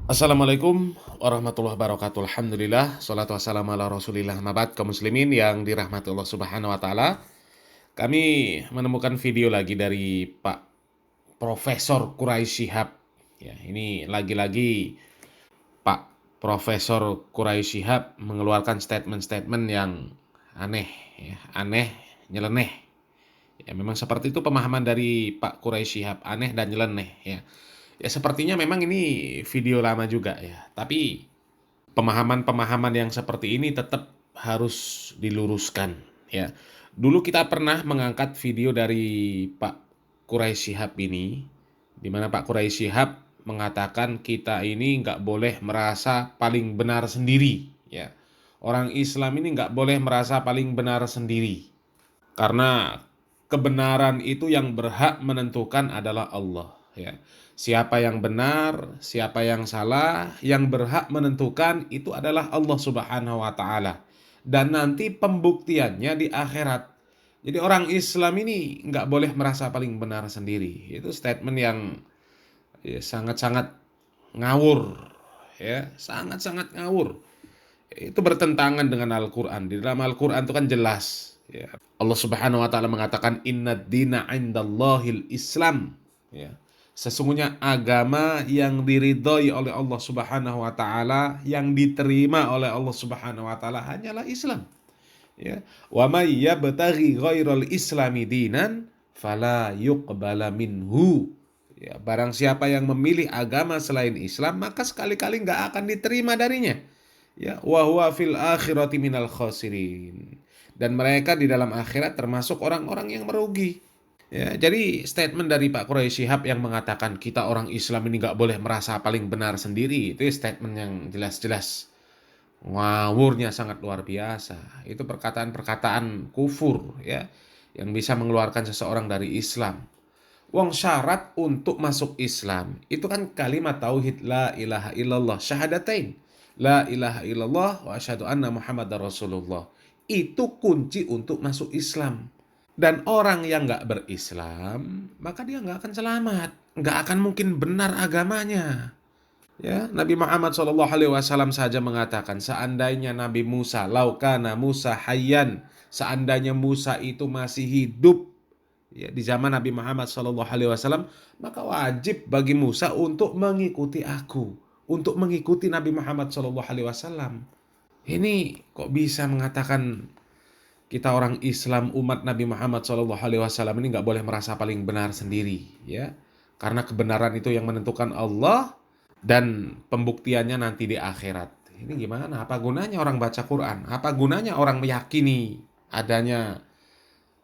Assalamualaikum warahmatullahi wabarakatuh. Alhamdulillah, salatu wassalamu ala rasulillah. Mabat kaum muslimin yang dirahmati Allah subhanahu wa ta'ala. Kami menemukan video lagi dari Pak Profesor Quraisy Shihab. Ya, ini lagi-lagi Pak Profesor Quraisy Shihab mengeluarkan statement-statement yang aneh, ya, aneh, nyeleneh. Ya, memang seperti itu pemahaman dari Pak Quraisy Shihab, aneh dan nyeleneh, ya. Ya sepertinya memang ini video lama juga ya, tapi pemahaman-pemahaman yang seperti ini tetap harus diluruskan ya. Dulu kita pernah mengangkat video dari Pak Quraisy Shihab ini, di mana Pak Quraisy Shihab mengatakan kita ini nggak boleh merasa paling benar sendiri ya. Orang Islam ini nggak boleh merasa paling benar sendiri, karena kebenaran itu yang berhak menentukan adalah Allah ya. Siapa yang benar, siapa yang salah, yang berhak menentukan itu adalah Allah Subhanahu wa taala. Dan nanti pembuktiannya di akhirat. Jadi orang Islam ini nggak boleh merasa paling benar sendiri. Itu statement yang ya, sangat-sangat ngawur ya, sangat-sangat ngawur. Itu bertentangan dengan Al-Quran. Di dalam Al-Quran itu kan jelas ya. Allah Subhanahu wa taala mengatakan innad dina 'indallahil Islam ya. Sesungguhnya agama yang diridhoi oleh Allah Subhanahu wa taala, yang diterima oleh Allah Subhanahu wa taala hanyalah Islam ya. Wa may yabtaghi ghairal islami dinan fala yuqbala minhu. Ya, barang siapa yang memilih agama selain Islam, maka sekali-kali nggak akan diterima darinya. Ya, wa huwa fil akhirati minal khasirin. Dan mereka di dalam akhirat termasuk orang-orang yang merugi. Ya, jadi statement dari Pak Quraisy Shihab yang mengatakan kita orang Islam ini nggak boleh merasa paling benar sendiri, itu statement yang jelas-jelas ngawurnya sangat luar biasa. Itu perkataan-perkataan kufur ya, yang bisa mengeluarkan seseorang dari Islam. Wong syarat untuk masuk Islam itu kan kalimat tauhid la ilaha illallah, syahadatain. La ilaha illallah wa asyhadu anna Muhammadar Rasulullah. Itu kunci untuk masuk Islam. Dan orang yang nggak berislam, maka dia nggak akan selamat, nggak akan mungkin benar agamanya. Ya, Nabi Muhammad SAW saja mengatakan, seandainya Nabi Musa, laukana Musa hayyan, seandainya Musa itu masih hidup ya, di zaman Nabi Muhammad SAW, maka wajib bagi Musa untuk mengikuti aku, untuk mengikuti Nabi Muhammad SAW. Ini kok bisa mengatakan kita orang Islam umat Nabi Muhammad SAW ini nggak boleh merasa paling benar sendiri ya, karena kebenaran itu yang menentukan Allah dan pembuktiannya nanti di akhirat. Ini gimana? Apa gunanya orang baca Quran? Apa gunanya orang meyakini adanya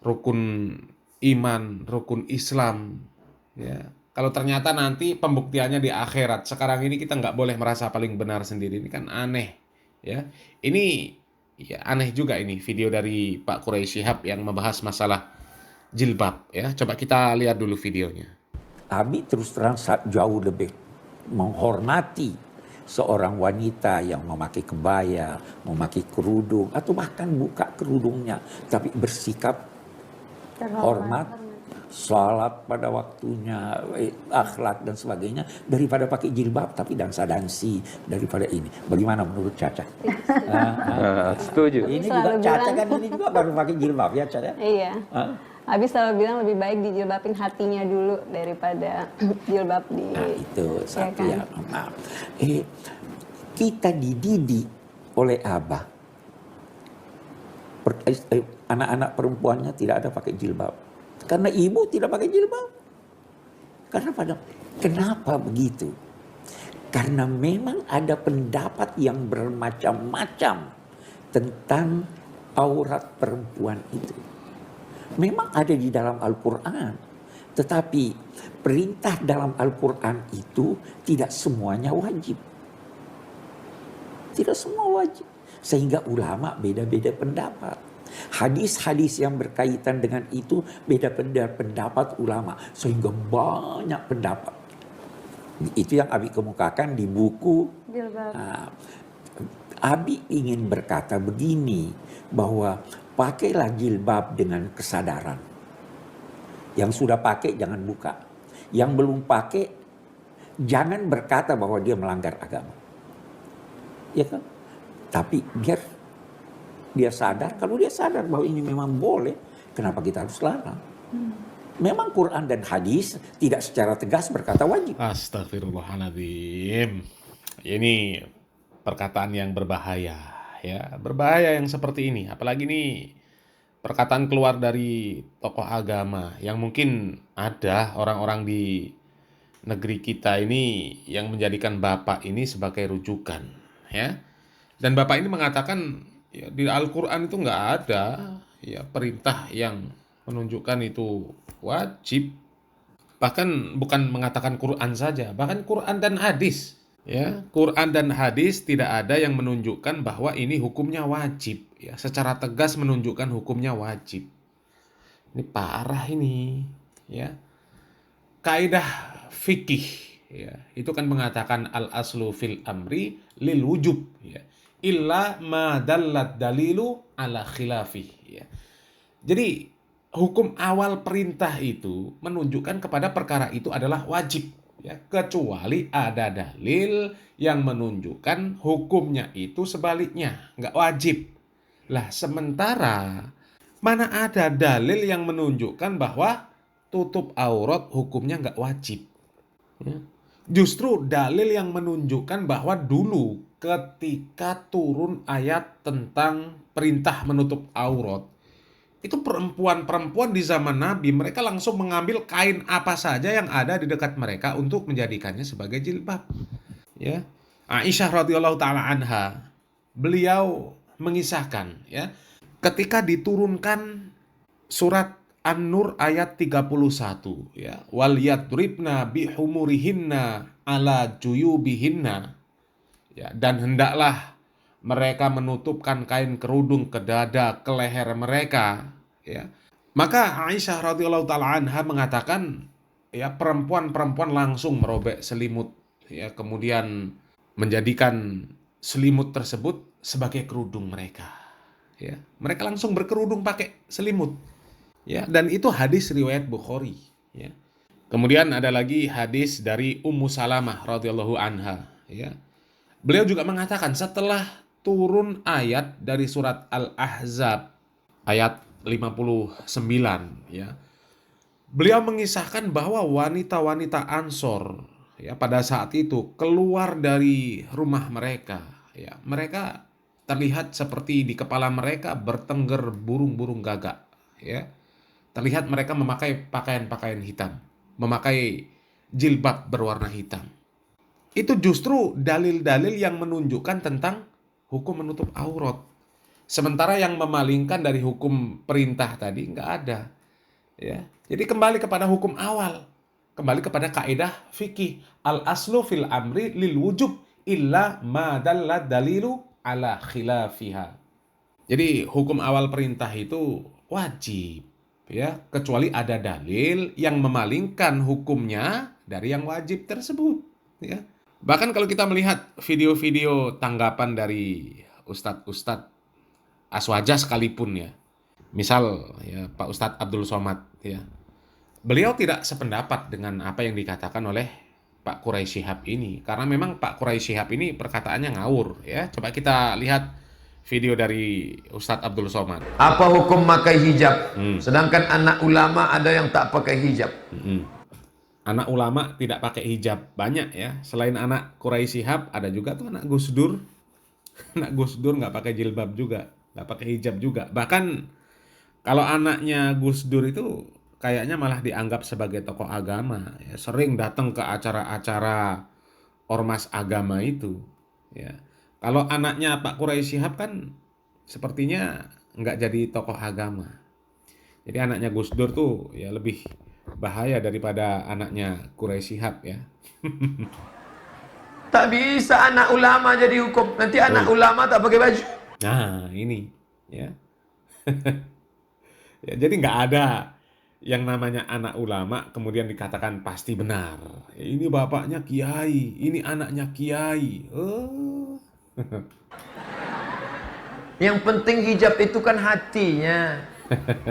rukun iman, rukun Islam ya, kalau ternyata nanti pembuktiannya di akhirat? Sekarang ini kita nggak boleh merasa paling benar sendiri. Ini kan aneh ya. Ini ya aneh juga ini video dari Pak Quraisy Shihab yang membahas masalah jilbab ya. Coba kita lihat dulu videonya. Abi terus terang jauh lebih menghormati seorang wanita yang memakai kebaya, memakai kerudung, atau bahkan buka kerudungnya, tapi bersikap hormat, sholat pada waktunya, akhlak dan sebagainya, daripada pakai jilbab tapi dansa-dansi, daripada ini. Bagaimana menurut Caca? Setuju. Ini juga Caca kan ini juga baru pakai jilbab ya Caca? Iya. Abi selalu bilang lebih baik dijilbabin hatinya dulu daripada jilbab di. Nah itu satu ya. Ya. Maaf. Kita dididik oleh Abah. Anak-anak perempuannya tidak ada pakai jilbab. Karena ibu tidak pakai jilbab. Kenapa begitu? Karena memang ada pendapat yang bermacam-macam tentang aurat perempuan itu. Memang ada di dalam Al-Quran. Tetapi perintah dalam Al-Quran itu tidak semuanya wajib. Tidak semua wajib. Sehingga ulama beda-beda pendapat. Hadis-hadis yang berkaitan dengan itu beda-beda pendapat ulama. Sehingga banyak pendapat. Itu yang Abi kemukakan di buku. Nah, Abi ingin berkata begini, bahwa pakailah jilbab dengan kesadaran. Yang sudah pakai jangan buka. Yang belum pakai Jangan berkata bahwa dia melanggar agama. Ya kan? Tapi biar dia sadar, kalau dia sadar bahwa ini memang boleh, kenapa kita harus larang? Memang Quran dan hadis tidak secara tegas berkata wajib. Astagfirullahaladzim. Ini perkataan yang berbahaya, ya. Berbahaya yang seperti ini. Apalagi ini perkataan keluar dari tokoh agama yang mungkin ada orang-orang di negeri kita ini yang menjadikan Bapak ini sebagai rujukan, ya. Dan Bapak ini mengatakan ya, di Al-Quran itu nggak ada ya perintah yang menunjukkan itu wajib. Bahkan bukan mengatakan Quran saja, bahkan Quran dan hadis. Ya, Quran dan hadis tidak ada yang menunjukkan bahwa ini hukumnya wajib. Ya, secara tegas menunjukkan hukumnya wajib. Ini parah ini. Ya, kaidah fikih. Ya, itu kan mengatakan al aslu fil amri lil wujub. Ya, illa ma dallat dalilu ala khilafih. Ya. Jadi hukum awal perintah itu menunjukkan kepada perkara itu adalah wajib, ya, kecuali ada dalil yang menunjukkan hukumnya itu sebaliknya, nggak wajib. Lah sementara mana ada dalil yang menunjukkan bahwa tutup aurat hukumnya nggak wajib. Ya. Justru dalil yang menunjukkan bahwa dulu ketika turun ayat tentang perintah menutup aurat, itu perempuan-perempuan di zaman Nabi, mereka langsung mengambil kain apa saja yang ada di dekat mereka untuk menjadikannya sebagai jilbab. Ya. Aisyah radhiyallahu taala anha, beliau mengisahkan, ya, ketika diturunkan surat An-Nur ayat 31, ya, wal yadribna bihumurihinna ala juyubihinna, ya, dan hendaklah mereka menutupkan kain kerudung ke dada, ke leher mereka, ya. Maka Aisyah radhiyallahu taala anha mengatakan, ya, perempuan-perempuan langsung merobek selimut, ya, kemudian menjadikan selimut tersebut sebagai kerudung mereka, ya. Mereka langsung berkerudung pakai selimut, ya, dan itu hadis riwayat Bukhari, ya. Kemudian ada lagi hadis dari Ummu Salamah radhiyallahu anha, ya. Beliau juga mengatakan setelah turun ayat dari surat Al-Ahzab ayat 59, ya. Beliau mengisahkan bahwa wanita-wanita Ansor, ya, pada saat itu keluar dari rumah mereka, ya. Mereka terlihat seperti di kepala mereka bertengger burung-burung gagak, ya. Terlihat mereka memakai pakaian-pakaian hitam, memakai jilbab berwarna hitam. Itu justru dalil-dalil yang menunjukkan tentang hukum menutup aurat. Sementara yang memalingkan dari hukum perintah tadi nggak ada. Ya. Jadi kembali kepada hukum awal. Kembali kepada kaidah fikih. Al aslu fil amri lil wujub illa ma dallat dalilu ala khilafiha. Jadi hukum awal perintah itu wajib, ya, kecuali ada dalil yang memalingkan hukumnya dari yang wajib tersebut, ya. Bahkan kalau kita melihat video-video tanggapan dari ustadz-ustadz aswaja sekalipun, ya. Misal, ya, Pak Ustadz Abdul Somad, ya. Beliau tidak sependapat dengan apa yang dikatakan oleh Pak Quraisy Shihab ini. Karena memang Pak Quraisy Shihab ini perkataannya ngawur, ya. Coba kita lihat video dari Ustadz Abdul Somad. Apa hukum pakai hijab? Sedangkan anak ulama ada yang tak pakai hijab. Anak ulama tidak pakai hijab banyak, ya. Selain anak Quraisy Shihab ada juga tuh anak Gus Dur. Anak Gus Dur nggak pakai jilbab juga, nggak pakai hijab juga. Bahkan kalau anaknya Gus Dur itu kayaknya malah dianggap sebagai tokoh agama, ya. Sering datang ke acara-acara ormas agama itu, ya. Kalau anaknya Pak Quraisy Shihab kan sepertinya nggak jadi tokoh agama. Jadi anaknya Gus Dur tuh ya lebih bahaya daripada anaknya Quraisy Shihab, ya. Tak bisa anak ulama jadi hukum. Nanti anak ulama tak pakai baju. Nah ini, ya. Ya, jadi nggak ada yang namanya anak ulama kemudian dikatakan pasti benar. Ya, ini bapaknya kiai, ini anaknya kiai. Yang penting hijab itu kan hatinya.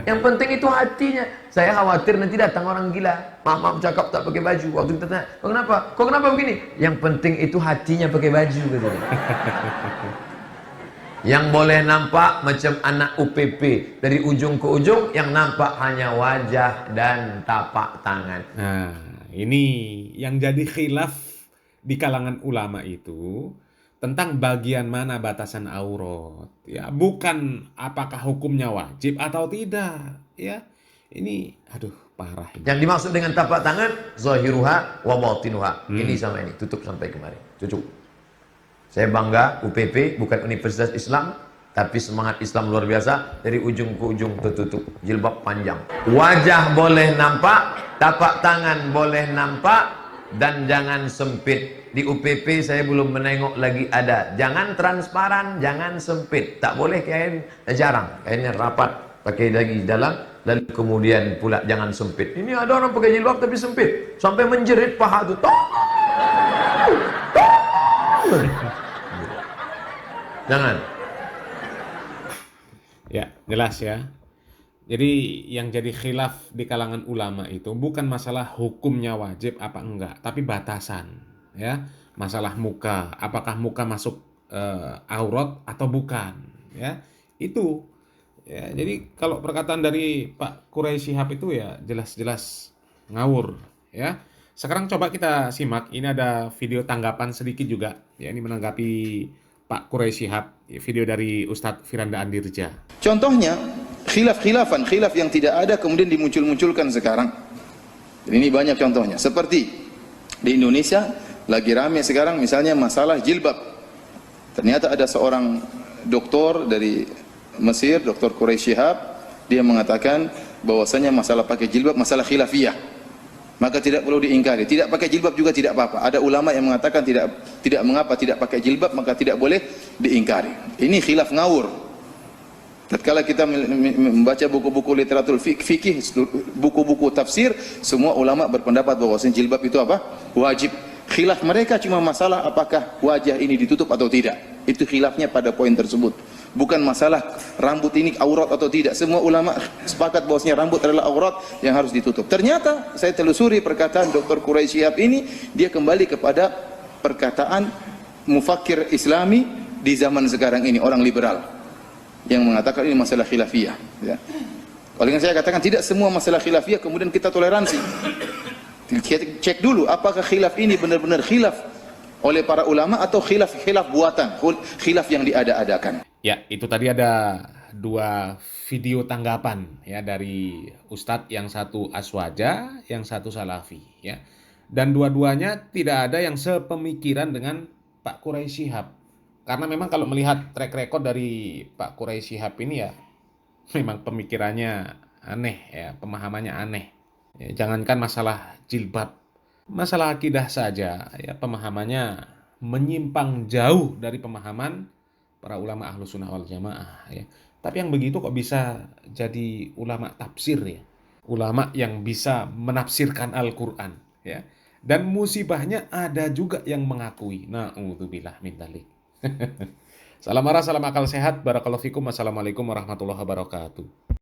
Yang penting itu hatinya. Saya khawatir nanti datang orang gila. Maaf cakap tak pakai baju. Waktu kita tanya, kok kenapa? Kok kenapa begini? Yang penting itu hatinya pakai baju katanya. Yang boleh nampak macam anak UPP dari ujung ke ujung, yang nampak hanya wajah dan tapak tangan. Nah, ini yang jadi khilaf di kalangan ulama itu tentang bagian mana batasan aurat. Ya, bukan apakah hukumnya wajib atau tidak. Ya, ini aduh parah ini. Yang dimaksud dengan tapak tangan, zahiruha wa batinuha. Ini sama ini, tutup sampai kemari. Cucuk. Saya bangga UPP bukan Universitas Islam, tapi semangat Islam luar biasa, dari ujung ke ujung tertutup, jilbab panjang. Wajah boleh nampak, tapak tangan boleh nampak, dan jangan sempit. Di UPP saya belum menengok lagi ada. Jangan transparan, jangan sempit. Tak boleh kain, jarang. Kainnya rapat, pakai lagi dalam, lalu kemudian pula jangan sempit. Ini ada orang pakai jilbab tapi sempit, sampai menjerit paha tu. Jangan. Ya, jelas ya. Jadi yang jadi khilaf di kalangan ulama itu bukan masalah hukumnya wajib apa enggak, tapi batasan, ya. Masalah muka, apakah muka masuk aurat atau bukan, ya. Itu. Ya, jadi kalau perkataan dari Pak Quraisy Shihab itu ya jelas-jelas ngawur, ya. Sekarang coba kita simak, ini ada video tanggapan sedikit juga, ya, ini menanggapi Pak Quraisy Shihab, video dari Ustadz Firanda Andirja. Contohnya khilaf yang tidak ada kemudian dimuncul-munculkan sekarang. Dan ini banyak contohnya. Seperti di Indonesia lagi ramai sekarang misalnya masalah jilbab. Ternyata ada seorang doktor dari Mesir, Dr. Quraisy Shihab, dia mengatakan bahwasanya masalah pakai jilbab masalah khilafiyah. Maka tidak perlu diingkari. Tidak pakai jilbab juga tidak apa-apa. Ada ulama yang mengatakan tidak mengapa tidak pakai jilbab, maka tidak boleh diingkari. Ini khilaf ngawur. Tatkala kita membaca buku-buku literatur fikih, buku-buku tafsir, semua ulama berpendapat bahwasanya jilbab itu apa? Wajib. Khilaf mereka cuma masalah apakah wajah ini ditutup atau tidak. Itu khilafnya pada poin tersebut. Bukan masalah rambut ini aurat atau tidak. Semua ulama sepakat bahwasanya rambut adalah aurat yang harus ditutup. Ternyata saya telusuri perkataan Dr. Quraisy Shihab ini, dia kembali kepada perkataan mufakir Islami di zaman sekarang ini, orang liberal yang mengatakan ini masalah khilafiyah, ya. Kalau yang saya katakan tidak semua masalah khilafiyah kemudian kita toleransi. Cek dulu apakah khilaf ini benar-benar khilaf oleh para ulama atau khilaf buatan, khilaf yang diada-adakan. Ya, itu tadi ada dua video tanggapan ya dari Ustadz, yang satu Aswaja, yang satu Salafi, ya. Dan dua-duanya tidak ada yang sepemikiran dengan Pak Quraisy Shihab. Karena memang kalau melihat track record dari Pak Quraisy Shihab ini ya memang pemikirannya aneh ya, pemahamannya aneh. Ya, jangankan masalah jilbab, masalah akidah saja ya pemahamannya menyimpang jauh dari pemahaman para ulama ahlu sunnah wal jamaah ya. Tapi yang begitu kok bisa jadi ulama tafsir ya, ulama yang bisa menafsirkan Al-Quran ya. Dan musibahnya ada juga yang mengakui. Na'udzubillah min dzalik. Salam marah, salam akal sehat. Barakallahu fikum. Wassalamualaikum warahmatullahi wabarakatuh.